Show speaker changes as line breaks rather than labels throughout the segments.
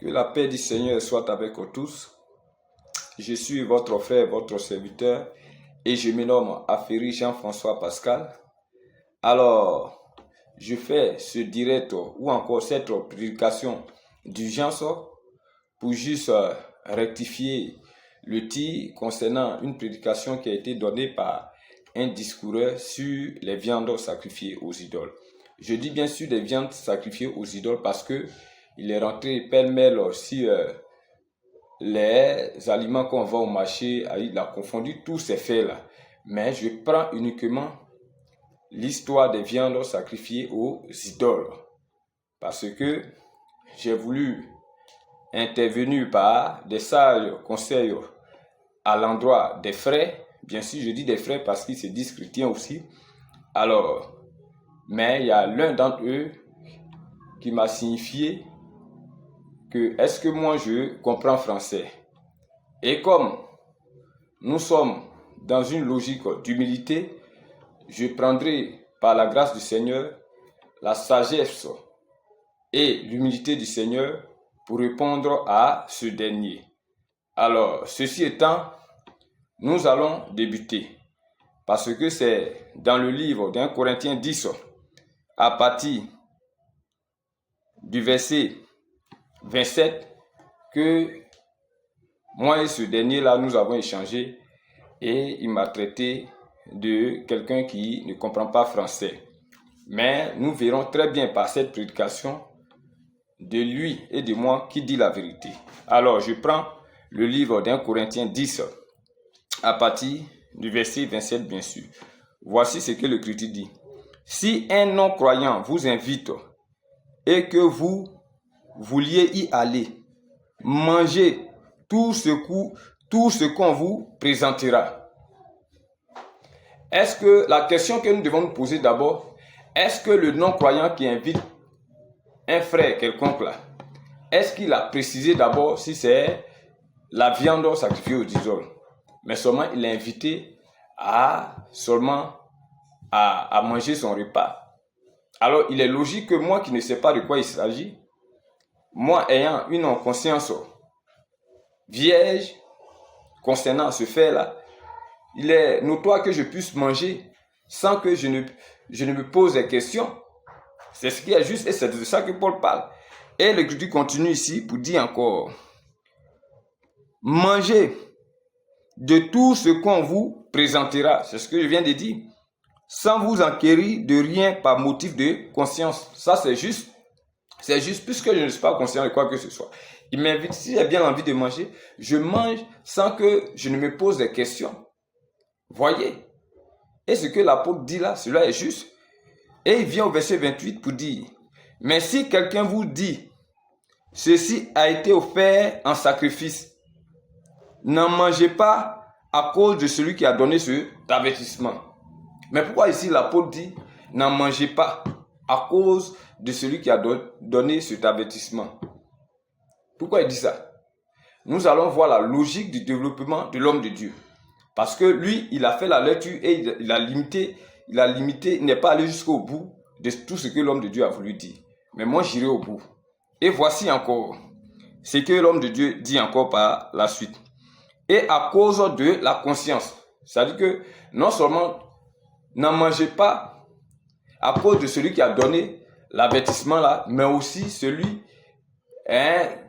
Que la paix du Seigneur soit avec vous tous. Je suis votre frère, votre serviteur, et je me nomme Aferi Jean-François Pascal. Alors, je fais ce direct ou encore cette prédication d'urgence pour juste rectifier le tir concernant une prédication qui a été donnée par un discoureur sur les viandes sacrifiées aux idoles. Je dis bien sûr des viandes sacrifiées aux idoles parce que il est rentré pêle-mêle sur les aliments qu'on vend au marché. Il a confondu tous ces faits-là. Mais je prends uniquement l'histoire des viandes sacrifiées aux idoles. Parce que j'ai voulu intervenir par des sages conseils à l'endroit des frères. Bien sûr, je dis des frères parce qu'ils se disent chrétiens aussi. Alors, mais il y a l'un d'entre eux qui m'a signifié que est-ce que moi je comprends français? Et comme nous sommes dans une logique d'humilité, je prendrai par la grâce du Seigneur la sagesse et l'humilité du Seigneur pour répondre à ce dernier. Alors, ceci étant, nous allons débuter parce que c'est dans le livre d'1 Corinthiens 10 à partir du verset 27 que moi et ce dernier-là, nous avons échangé et il m'a traité de quelqu'un qui ne comprend pas français. Mais nous verrons très bien par cette prédication de lui et de moi qui dit la vérité. Alors, je prends le livre d'1 Corinthiens 10 à partir du verset 27, bien sûr. Voici ce que l'Écriture dit. Si un non-croyant vous invite et que vous vouliez y aller, mangez tout ce qu'on vous présentera. Est-ce que la question que nous devons nous poser d'abord, est-ce que le non-croyant qui invite un frère quelconque là, est-ce qu'il a précisé d'abord si c'est la viande sacrifiée aux idoles? Mais seulement il est invité à manger son repas. Alors il est logique que moi qui ne sais pas de quoi il s'agit, moi ayant une conscience vierge concernant ce fait-là, il est notoire que je puisse manger sans que je ne me pose des questions. C'est ce qui est juste et c'est de ça que Paul parle. Et l'Écriture continue ici pour dire encore, mangez de tout ce qu'on vous présentera. C'est ce que je viens de dire. Sans vous enquérir de rien par motif de conscience. Ça c'est juste. C'est juste puisque je ne suis pas conscient de quoi que ce soit. Il m'invite, si j'ai bien envie de manger, je mange sans que je ne me pose des questions. Voyez. Et ce que l'apôtre dit là, cela est juste. Et il vient au verset 28 pour dire, mais si quelqu'un vous dit, ceci a été offert en sacrifice, n'en mangez pas à cause de celui qui a donné cet avertissement. Mais pourquoi ici l'apôtre dit, n'en mangez pas à cause de celui qui a donné cet avertissement? Pourquoi il dit ça? Nous allons voir la logique du développement de l'homme de Dieu. Parce que lui, il a fait la lecture et il a limité, il n'est pas allé jusqu'au bout de tout ce que l'homme de Dieu a voulu dire. Mais moi, j'irai au bout. Et voici encore ce que l'homme de Dieu dit encore par la suite. Et à cause de la conscience. C'est-à-dire que non seulement n'en mangez pas à cause de celui qui a donné l'avertissement là, mais aussi celui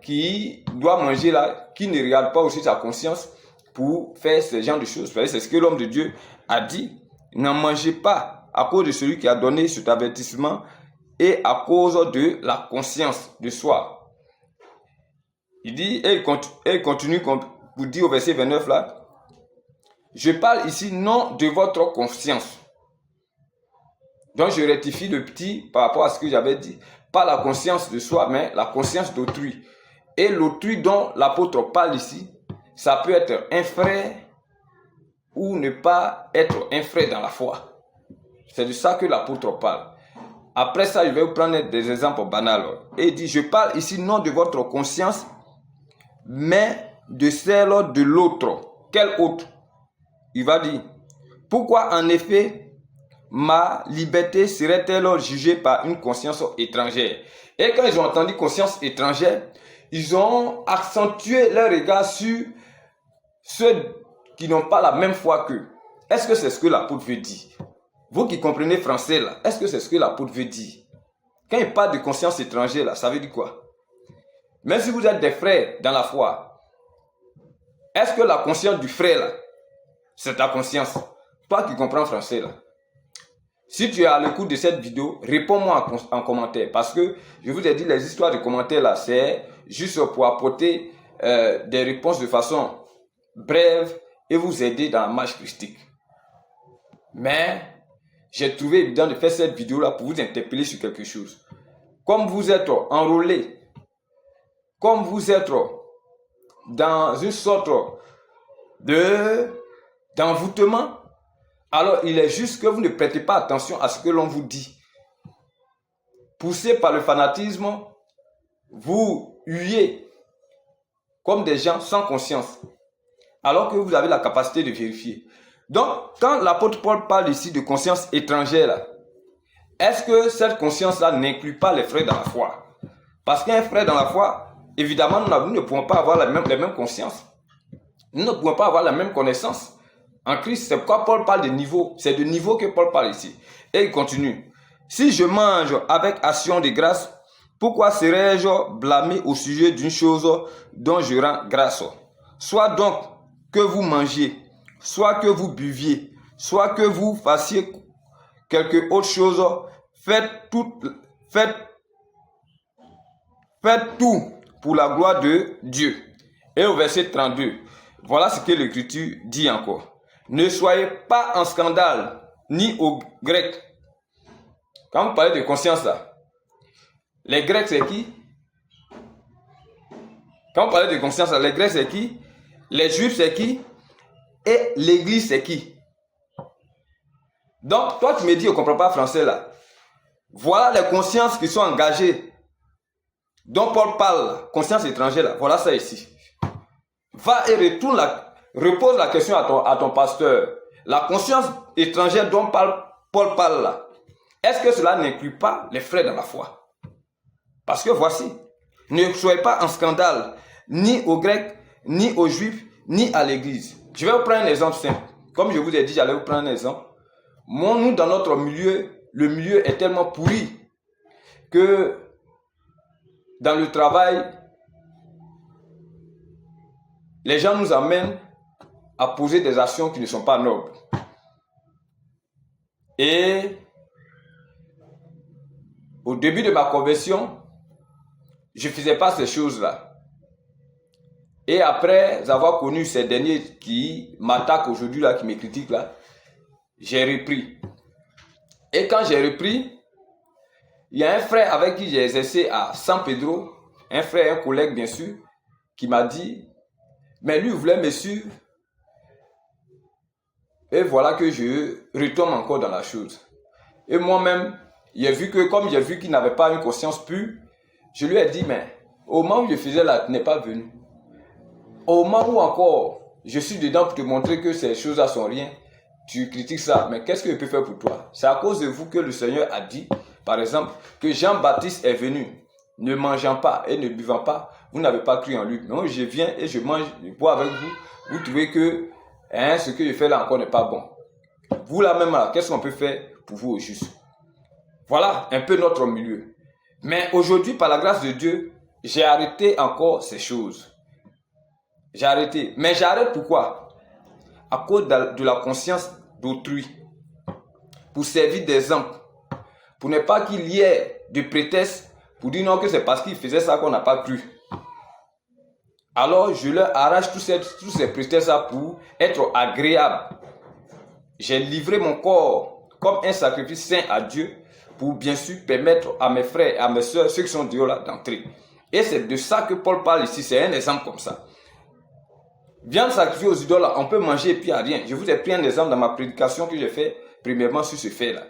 qui doit manger là, qui ne regarde pas aussi sa conscience pour faire ce genre de choses. C'est ce que l'homme de Dieu a dit. N'en mangez pas à cause de celui qui a donné cet avertissement et à cause de la conscience de soi. Il dit, et il continue pour dire au verset 29 là, je parle ici non de votre conscience. Donc je rectifie le petit par rapport à ce que j'avais dit. Pas la conscience de soi, mais la conscience d'autrui. Et l'autrui dont l'apôtre parle ici, ça peut être un frère ou ne pas être un frère dans la foi. C'est de ça que l'apôtre parle. Après ça, je vais vous prendre des exemples banals. Et il dit, je parle ici non de votre conscience, mais de celle de l'autre. Quel autre? Il va dire, pourquoi en effet ma liberté serait-elle jugée par une conscience étrangère? Et quand ils ont entendu conscience étrangère, ils ont accentué leur regard sur ceux qui n'ont pas la même foi qu'eux. Est-ce que c'est ce que l'apôtre veut dire? Vous qui comprenez français là, est-ce que c'est ce que l'apôtre veut dire? Quand il parle de conscience étrangère là, ça veut dire quoi? Même si vous êtes des frères dans la foi, est-ce que la conscience du frère là, c'est ta conscience? Toi qui comprends français là. Si tu es à l'écoute de cette vidéo, réponds-moi en commentaire. Parce que je vous ai dit, les histoires de commentaires là, c'est juste pour apporter des réponses de façon brève et vous aider dans la marche christique. Mais j'ai trouvé évident de faire cette vidéo là pour vous interpeller sur quelque chose. Comme vous êtes enrôlé, comme vous êtes dans une sorte d'envoûtement, alors il est juste que vous ne prêtez pas attention à ce que l'on vous dit. Poussé par le fanatisme, vous huyez comme des gens sans conscience, alors que vous avez la capacité de vérifier. Donc, quand l'apôtre Paul parle ici de conscience étrangère, est-ce que cette conscience-là n'inclut pas les frères dans la foi? Parce qu'un frère dans la foi, évidemment, nous ne pouvons pas avoir les mêmes consciences. Nous ne pouvons pas avoir la même connaissance. En Christ, c'est pourquoi Paul parle de niveau. C'est de niveau que Paul parle ici. Et il continue. Si je mange avec action de grâce, pourquoi serais-je blâmé au sujet d'une chose dont je rends grâce? Soit donc que vous mangiez, soit que vous buviez, soit que vous fassiez quelque autre chose, faites tout pour la gloire de Dieu. Et au verset 32, voilà ce que l'Écriture dit encore. Ne soyez pas en scandale, ni aux Grecs. Quand vous parlez de conscience là, les Grecs c'est qui? Quand vous parlez de conscience là, les Grecs c'est qui? Les Juifs c'est qui? Et l'Église c'est qui? Donc toi tu me dis, on ne comprend pas français là. Voilà les consciences qui sont engagées, dont Paul parle, conscience étrangère là. Voilà ça ici. Va et retourne repose la question à ton pasteur. La conscience étrangère dont Paul parle là, est-ce que cela n'inclut pas les frères dans la foi? Parce que voici, ne soyez pas en scandale, ni aux Grecs, ni aux Juifs, ni à l'Église. Je vais vous prendre un exemple simple. Comme je vous ai dit, j'allais vous prendre un exemple. Nous, dans notre milieu, le milieu est tellement pourri que dans le travail, les gens nous amènent à poser des actions qui ne sont pas nobles. Et au début de ma conversion, je ne faisais pas ces choses-là. Et après avoir connu ces derniers qui m'attaquent aujourd'hui, là, qui me critiquent, là, j'ai repris. Et quand j'ai repris, il y a un frère avec qui j'ai exercé à San Pedro, un frère, un collègue bien sûr, qui m'a dit, mais lui voulait me suivre. Et voilà que je retombe encore dans la chose. Et moi-même, comme j'ai vu qu'il n'avait pas une conscience pure, je lui ai dit, mais au moment où je faisais là, tu n'es pas venu. Au moment où encore, je suis dedans pour te montrer que ces choses-là sont rien, tu critiques ça, mais qu'est-ce que je peux faire pour toi? C'est à cause de vous que le Seigneur a dit, par exemple, que Jean-Baptiste est venu, ne mangeant pas et ne buvant pas, vous n'avez pas cru en lui. Mais moi, je viens et je mange, je bois avec vous, vous trouvez que ce que je fais là encore n'est pas bon. Vous là même là, qu'est-ce qu'on peut faire pour vous au juste? Voilà un peu notre milieu. Mais aujourd'hui, par la grâce de Dieu, j'ai arrêté encore ces choses. J'ai arrêté. Mais j'arrête pourquoi? À cause de la conscience d'autrui. Pour servir d'exemple. Pour ne pas qu'il y ait de prétexte pour dire non que c'est parce qu'il faisait ça qu'on n'a pas cru. Alors je leur arrache tous ces prétextes-là pour être agréable. J'ai livré mon corps comme un sacrifice saint à Dieu pour bien sûr permettre à mes frères et à mes soeurs, ceux qui sont dehors là, d'entrer. Et c'est de ça que Paul parle ici, c'est un exemple comme ça. Viande sacrifiée aux idoles, on peut manger et puis il n'y a rien. Je vous ai pris un exemple dans ma prédication que j'ai fait premièrement sur ce fait-là.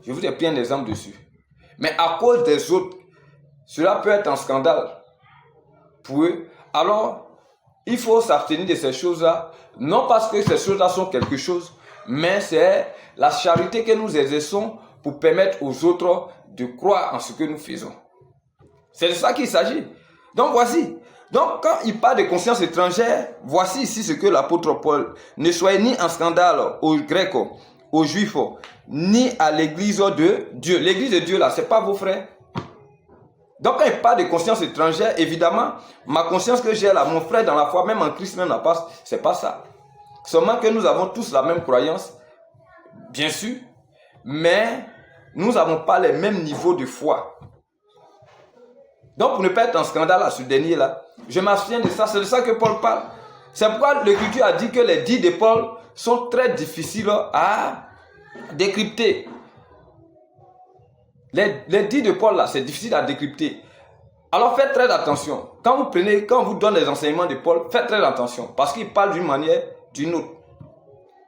Je vous ai pris un exemple dessus. Mais à cause des autres, cela peut être un scandale pour eux. Alors, il faut s'abstenir de ces choses-là, non parce que ces choses-là sont quelque chose, mais c'est la charité que nous exerçons pour permettre aux autres de croire en ce que nous faisons. C'est de ça qu'il s'agit. Donc voici. Donc quand il parle de conscience étrangère, voici ici ce que l'apôtre Paul: ne soyez ni en scandale aux Grecs, aux Juifs, ni à l'église de Dieu. L'église de Dieu là, c'est pas vos frères. Donc quand il parle de conscience étrangère, évidemment, ma conscience que j'ai là, mon frère dans la foi, même en Christ, même la passe, c'est pas ça. Seulement que nous avons tous la même croyance, bien sûr, mais nous n'avons pas les mêmes niveaux de foi. Donc pour ne pas être en scandale à ce dernier là, je m'abstiens de ça, c'est de ça que Paul parle. C'est pourquoi l'Écriture a dit que les dits de Paul sont très difficiles à décrypter. Les dits de Paul là, c'est difficile à décrypter. Alors faites très attention. Quand on vous donne les enseignements de Paul, faites très attention. Parce qu'il parle d'une manière, d'une autre.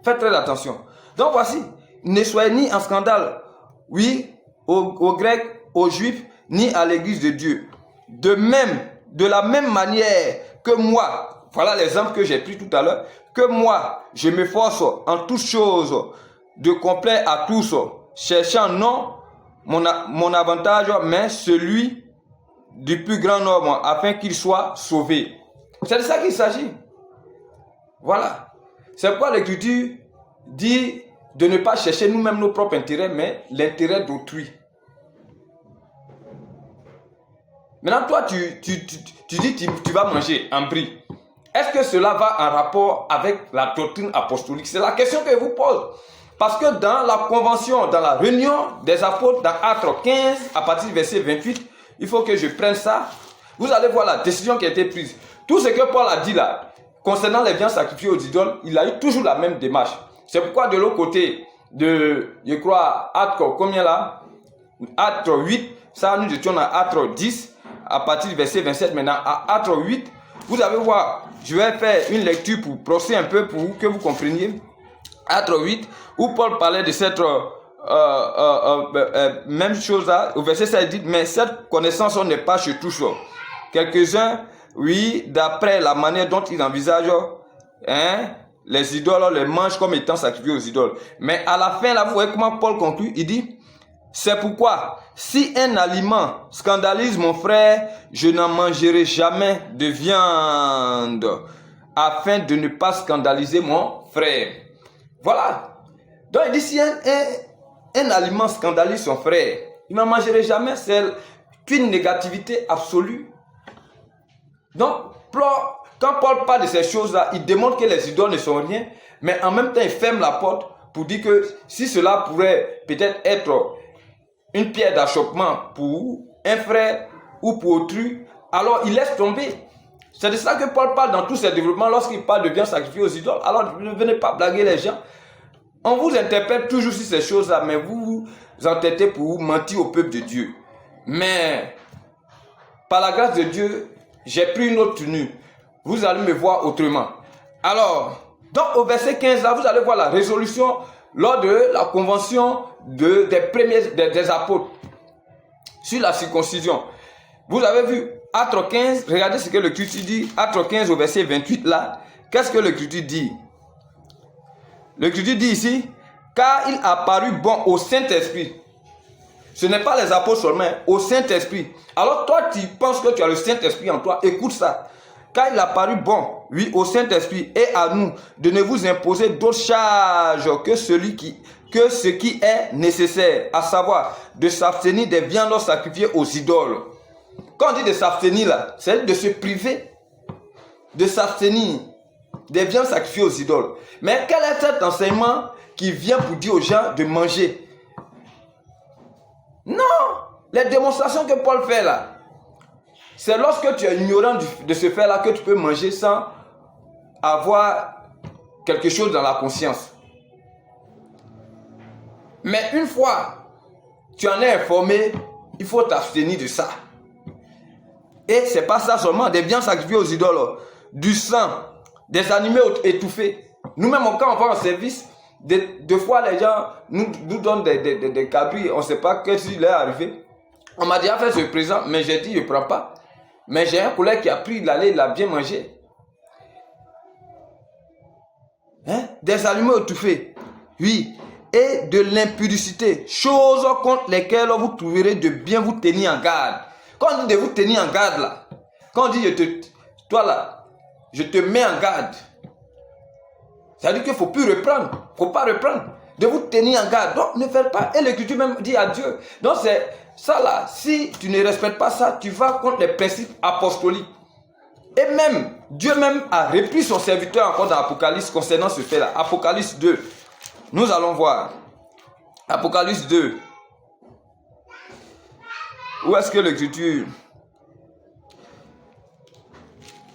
Faites très attention. Donc voici, ne soyez ni en scandale, oui, aux Grecs, aux Juifs, ni à l'église de Dieu. De la même manière que moi, voilà l'exemple que j'ai pris tout à l'heure, que moi, je m'efforce en toutes choses de complaire à tous, cherchant non mon avantage, mais celui du plus grand nombre, afin qu'il soit sauvé. C'est de ça qu'il s'agit. Voilà. C'est pourquoi l'Écriture dit de ne pas chercher nous-mêmes nos propres intérêts, mais l'intérêt d'autrui. Maintenant, toi, tu dis tu vas manger en brie. Est-ce que cela va en rapport avec la doctrine apostolique? C'est la question que je vous pose. Parce que dans la convention, dans la réunion des apôtres, dans Actes 15, à partir du verset 28, il faut que je prenne ça. Vous allez voir la décision qui a été prise. Tout ce que Paul a dit là, concernant les viandes sacrifiées aux idoles, il a eu toujours la même démarche. C'est pourquoi de l'autre côté, je crois, Actes, combien là? Actes 8, ça nous étions à Actes 10, à partir du verset 27, maintenant à Actes 8, vous allez voir, je vais faire une lecture pour procéder un peu pour que vous compreniez. Actes 8, où Paul parlait de cette même chose là, au verset 7, il dit, mais cette connaissance n'est pas chez tous. Quelques-uns, oui, d'après la manière dont ils envisagent, les idoles, les mangent comme étant sacrifiés aux idoles. Mais à la fin, là, vous voyez comment Paul conclut, il dit, c'est pourquoi, si un aliment scandalise mon frère, je n'en mangerai jamais de viande, afin de ne pas scandaliser mon frère. Voilà. Donc il dit, si un aliment scandalise son frère, il n'en mangerait jamais, c'est une négativité absolue. Donc, quand Paul parle de ces choses-là, il démontre que les idoles ne sont rien, mais en même temps, il ferme la porte pour dire que si cela pourrait peut-être être une pierre d'achoppement pour un frère ou pour autrui, alors il laisse tomber. C'est de ça que Paul parle dans tous ses développements lorsqu'il parle de viande sacrifiée aux idoles. Alors ne venez pas blaguer les gens. On vous interpelle toujours sur ces choses-là, mais vous vous entêtez pour mentir au peuple de Dieu. Mais par la grâce de Dieu, j'ai pris une autre tenue. Vous allez me voir autrement. Alors, donc au verset 15, là, vous allez voir la résolution lors de la convention des apôtres sur la circoncision. Vous avez vu, Actes 15, regardez ce que l'Écriture dit. Actes 15 au verset 28 là, qu'est-ce que l'Écriture dit? L'Écriture dit ici, car il a paru bon au Saint-Esprit. Ce n'est pas les apôtres seulement, au Saint-Esprit. Alors toi, tu penses que tu as le Saint-Esprit en toi, écoute ça. Car il a paru bon, oui, au Saint-Esprit et à nous, de ne vous imposer d'autres charges que ce qui est nécessaire, à savoir de s'abstenir des viandes sacrifiées aux idoles. Quand on dit de s'abstenir là, c'est de se priver, de s'abstenir des viandes sacrifiées aux idoles. Mais quel est cet enseignement qui vient pour dire aux gens de manger? Non, les démonstrations que Paul fait là, c'est lorsque tu es ignorant de ce fait là que tu peux manger sans avoir quelque chose dans la conscience. Mais une fois tu en es informé, il faut t'abstenir de ça. Et c'est pas ça seulement, des viandes sacrifiées aux idoles, du sang, des animaux étouffés. Nous-mêmes, quand on va en service, des fois les gens nous donnent des cabris, on ne sait pas qu'est-ce qui leur est arrivé. On m'a déjà fait ce présent, mais j'ai dit je ne prends pas. Mais j'ai un collègue qui a pris, il a bien mangé. Des animaux étouffés, oui, et de l'impudicité, choses contre lesquelles vous trouverez de bien vous tenir en garde. Quand on dit de vous tenir en garde là, Quand on dit, toi là, je te mets en garde, ça veut dire qu'il ne faut plus reprendre. Il ne faut pas reprendre. De vous tenir en garde. Donc, ne faites pas. Et l'Écriture même dit à Dieu. Donc, c'est ça là. Si tu ne respectes pas ça, tu vas contre les principes apostoliques. Et même, Dieu même a repris son serviteur encore dans l'Apocalypse concernant ce fait-là. Apocalypse 2. Nous allons voir. Apocalypse 2. Où est-ce que l'Écriture...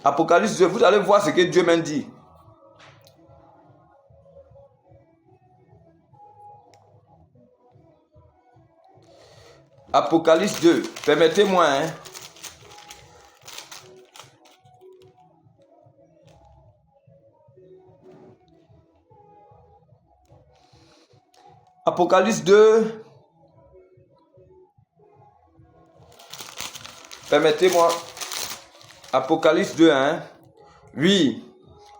Apocalypse 2, vous allez voir ce que Dieu même dit. Apocalypse 2, permettez-moi, hein. Apocalypse 2, permettez-moi. Apocalypse 2, hein. Oui,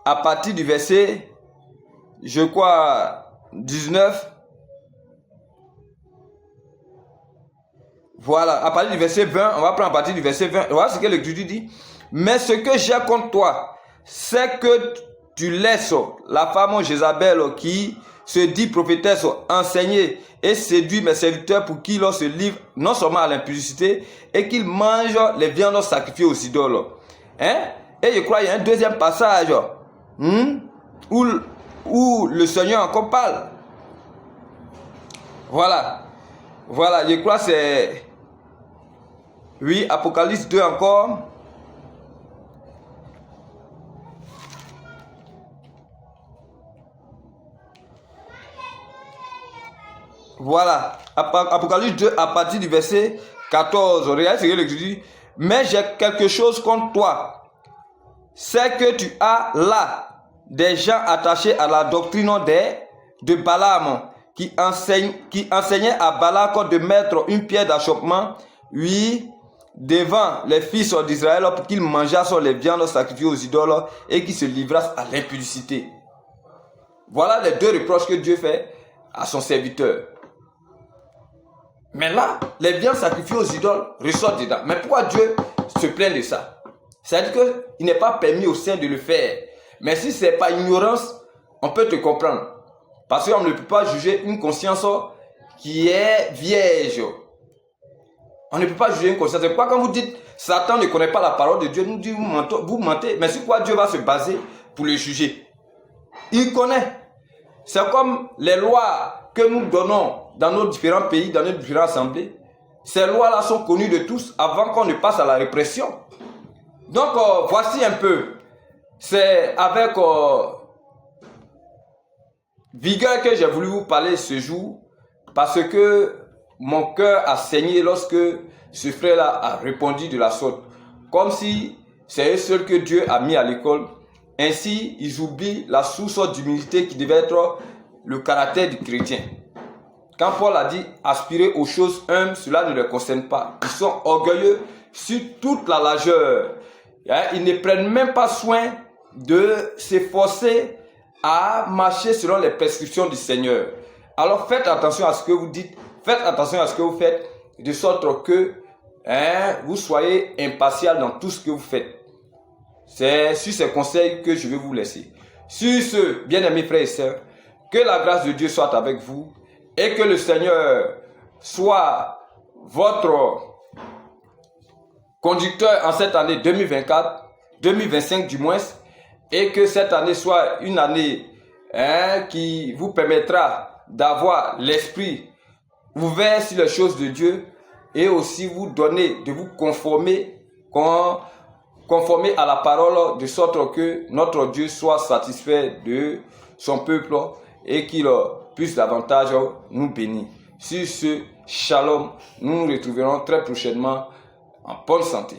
à partir du verset, je crois, 19. Voilà, à partir du verset 20, on va prendre à partir du verset 20. Voilà ce que l'Écriture dit. Mais ce que j'ai contre toi, c'est que tu laisses la femme Jézabel qui se dit prophétesse enseigner et séduire mes serviteurs pour qu'ils se livrent non seulement à l'impudicité et qu'ils mangent les viandes sacrifiées aux idoles. Hein? Et je crois qu'il y a un deuxième passage où le Seigneur encore parle. Voilà. Voilà, je crois que c'est... Oui, Apocalypse 2 encore. Voilà, Apocalypse 2 à partir du verset 14. Regardez ce que l'Écriture dit. Mais j'ai quelque chose contre toi. C'est que tu as là des gens attachés à la doctrine de Balaam qui enseignait à Balak de mettre une pierre d'achoppement, oui, devant les fils d'Israël pour qu'ils mangeassent les viandes sacrifiées aux idoles et qu'ils se livrassent à l'impudicité. Voilà les deux reproches que Dieu fait à son serviteur. Mais là, les viandes sacrifiées aux idoles ressortent dedans. Mais pourquoi Dieu se plaint de ça? C'est-à-dire qu'il n'est pas permis au saint de le faire. Mais si ce n'est pas ignorance, on peut te comprendre. Parce qu'on ne peut pas juger une conscience qui est vierge. On ne peut pas juger une conscience. C'est pourquoi quand vous dites Satan ne connaît pas la parole de Dieu, nous dit vous mentez. Mais sur quoi Dieu va se baser pour le juger? Il connaît. C'est comme les lois que nous donnons dans nos différents pays, dans nos différentes assemblées. Ces lois-là sont connues de tous avant qu'on ne passe à la répression. Donc, voici un peu. C'est avec vigueur que j'ai voulu vous parler ce jour parce que mon cœur a saigné lorsque ce frère-là a répondu de la sorte. Comme si c'est eux seuls que Dieu a mis à l'école. Ainsi, ils oublient la source d'humilité qui devait être le caractère du chrétien. Quand Paul a dit aspirer aux choses humbles, cela ne les concerne pas. Ils sont orgueilleux sur toute la largeur. Ils ne prennent même pas soin de s'efforcer à marcher selon les prescriptions du Seigneur. Alors faites attention à ce que vous dites, faites attention à ce que vous faites, de sorte que vous soyez impartial dans tout ce que vous faites. C'est sur ces conseils que je vais vous laisser. Sur ce, bien-aimés frères et sœurs, que la grâce de Dieu soit avec vous et que le Seigneur soit votre conducteur en cette année 2024, 2025 du moins, et que cette année soit une année qui vous permettra d'avoir l'esprit ouvert sur les choses de Dieu et aussi vous donner, de vous conformer à la parole de sorte que notre Dieu soit satisfait de son peuple et qu'il puisse davantage nous bénir. Sur ce, shalom, nous nous retrouverons très prochainement en bonne santé.